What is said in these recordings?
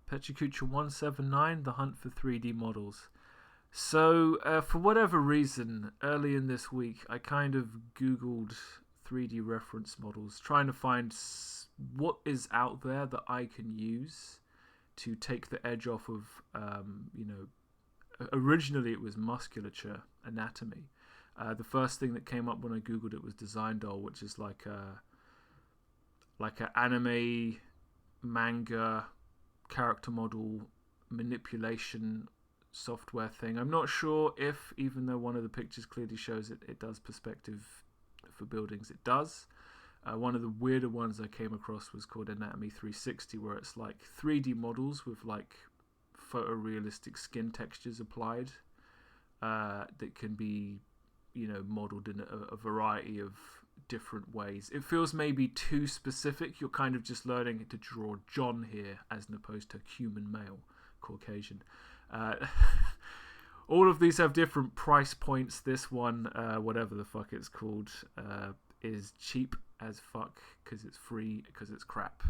Pecha Kucha 179, The Hunt for 3D Models. So, for whatever reason, early in this week, I kind of Googled 3D reference models, trying to find what is out there that I can use to take the edge off of, originally it was musculature anatomy. The first thing that came up when I Googled it was Design Doll, which is like an anime, manga, character model manipulation software thing. I'm not sure if, even though one of the pictures clearly shows it does perspective for buildings, it does. One of the weirder ones I came across was called Anatomy 360, where it's like 3D models with like photorealistic skin textures applied that can be, modeled in a variety of different ways. It feels maybe too specific. You're kind of just learning to draw John here as opposed to human male, Caucasian. All of these have different price points. This one, whatever the fuck it's called, is cheap as fuck because it's free, because it's crap.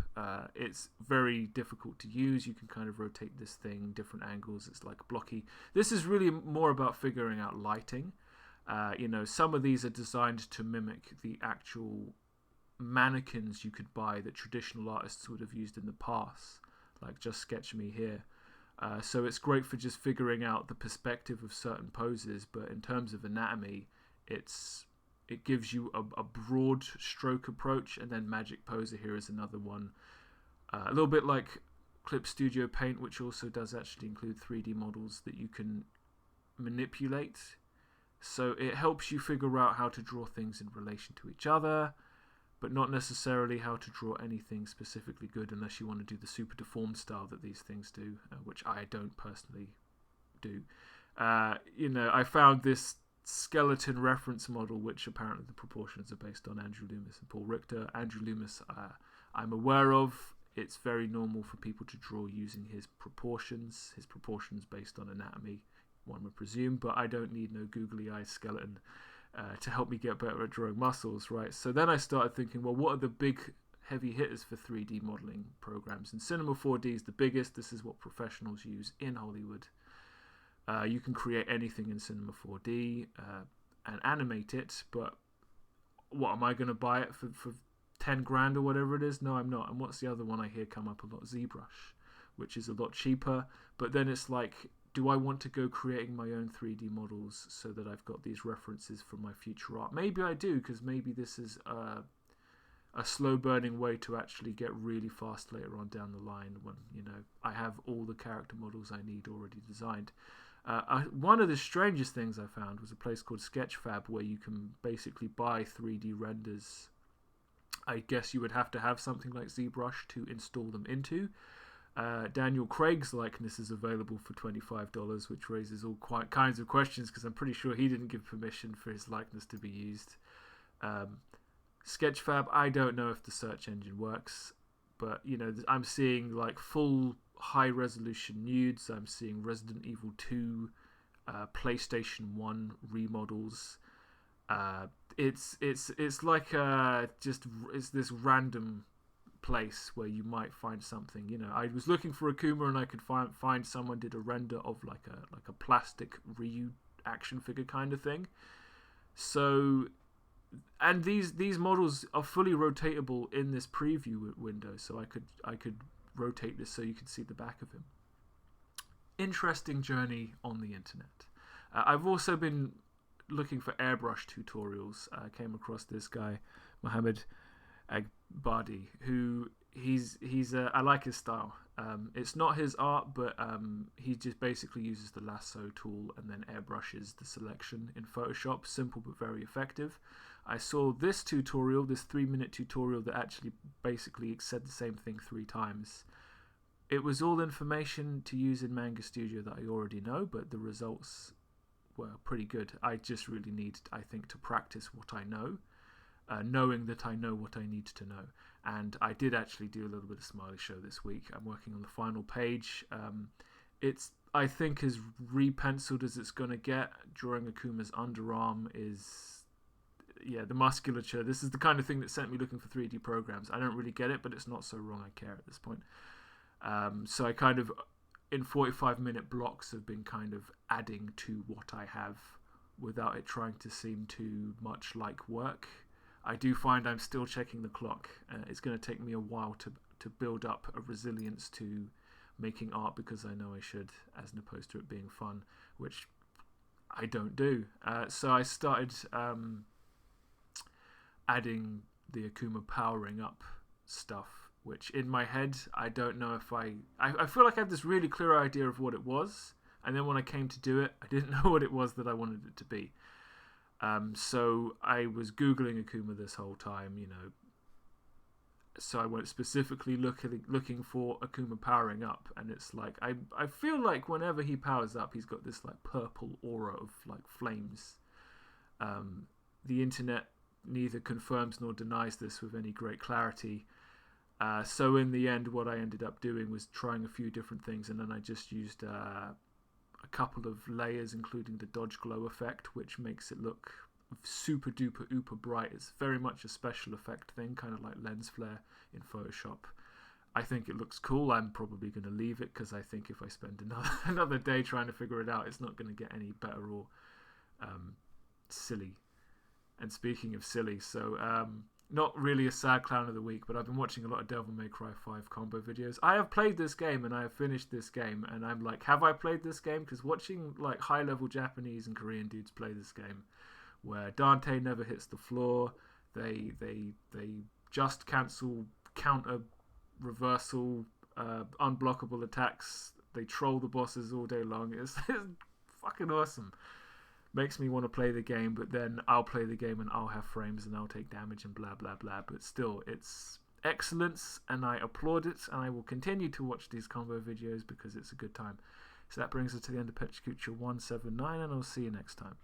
It's very difficult to use. You can kind of rotate this thing different angles. It's like blocky. This is really more about figuring out lighting. Some of these are designed to mimic the actual mannequins you could buy that traditional artists would have used in the past, like Just Sketch Me here. So it's great for just figuring out the perspective of certain poses, but in terms of anatomy, it gives you a broad stroke approach, and then Magic Poser here is another one. A little bit like Clip Studio Paint, which also does actually include 3D models that you can manipulate. So it helps you figure out how to draw things in relation to each other, but not necessarily how to draw anything specifically good unless you want to do the super deformed style that these things do, which I don't personally do. I found this skeleton reference model, which apparently the proportions are based on Andrew Loomis and Paul Richter. Andrew Loomis, I'm aware of. It's very normal for people to draw using his proportions based on anatomy, one would presume, but I don't need no googly eyed skeleton to help me get better at drawing muscles, right? So then I started thinking, well, what are the big heavy hitters for 3D modeling programs? And Cinema 4D is the biggest. This is what professionals use in Hollywood. You can create anything in Cinema 4D and animate it, but what, am I going to buy it for 10 grand or whatever it is? No, I'm not. And what's the other one I hear come up a lot? ZBrush, which is a lot cheaper. But then it's like, do I want to go creating my own 3D models so that I've got these references for my future art? Maybe I do, because maybe this is a slow-burning way to actually get really fast later on down the line when, I have all the character models I need already designed. One of the strangest things I found was a place called Sketchfab, where you can basically buy 3D renders. I guess you would have to have something like ZBrush to install them into. Daniel Craig's likeness is available for $25, which raises all kinds of questions, because I'm pretty sure he didn't give permission for his likeness to be used. Sketchfab, I don't know if the search engine works, but I'm seeing like full high-resolution nudes. I'm seeing Resident Evil 2, PlayStation 1 remodels. It's like it's this random place where you might find something. I was looking for Akuma, and I could find someone did a render of like a plastic Ryu action figure kind of thing. So, and these models are fully rotatable in this preview window, so I could rotate this so you can see the back of him. Interesting journey on the internet. I've also been looking for airbrush tutorials. I came across this guy, Mohammed Agbadi, who he's I like his style. It's not his art, but he just basically uses the lasso tool and then airbrushes the selection in Photoshop. Simple but very effective. I saw this tutorial, this 3-minute tutorial that actually basically said the same thing 3 times. It was all information to use in Manga Studio that I already know, but the results were pretty good. I just really need, I think, to practice what I know, knowing that I know what I need to know. And I did actually do a little bit of Smiley Show this week. I'm working on the final page. It's, I think, as re-penciled as it's going to get. Drawing Akuma's underarm is, the musculature. This is the kind of thing that sent me looking for 3D programs. I don't really get it, but it's not so wrong I care at this point. So I kind of, in 45-minute blocks, have been kind of adding to what I have without it trying to seem too much like work. I do find I'm still checking the clock. It's going to take me a while to build up a resilience to making art, because I know I should, as opposed to it being fun, which I don't do. So I started adding the Akuma powering up stuff, which in my head, I don't know if I feel like I had this really clear idea of what it was, and then when I came to do it, I didn't know what it was that I wanted it to be. So I was Googling Akuma this whole time, you know. So I went specifically looking for Akuma powering up, and it's like I feel like whenever he powers up, he's got this like purple aura of like flames. The internet neither confirms nor denies this with any great clarity. So in the end, what I ended up doing was trying a few different things, and then I just used a couple of layers, including the dodge glow effect, which makes it look super duper uber bright. It's very much a special effect thing, kind of like lens flare in Photoshop. I think it looks cool. I'm probably going to leave it, because I think if I spend another day trying to figure it out, it's not going to get any better or silly. And speaking of silly, so not really a sad clown of the week, but I've been watching a lot of Devil May Cry 5 combo videos. I have played this game, and I have finished this game, and I'm like, have I played this game? Because watching like high-level Japanese and Korean dudes play this game, where Dante never hits the floor, they just cancel counter reversal unblockable attacks, they troll the bosses all day long. It's fucking awesome. Makes me want to play the game, but then I'll play the game and I'll have frames and I'll take damage and blah blah blah, but still, it's excellence, and I applaud it, and I will continue to watch these combo videos because it's a good time. So that brings us to the end of Pecha Kucha 179, and I'll see you next time.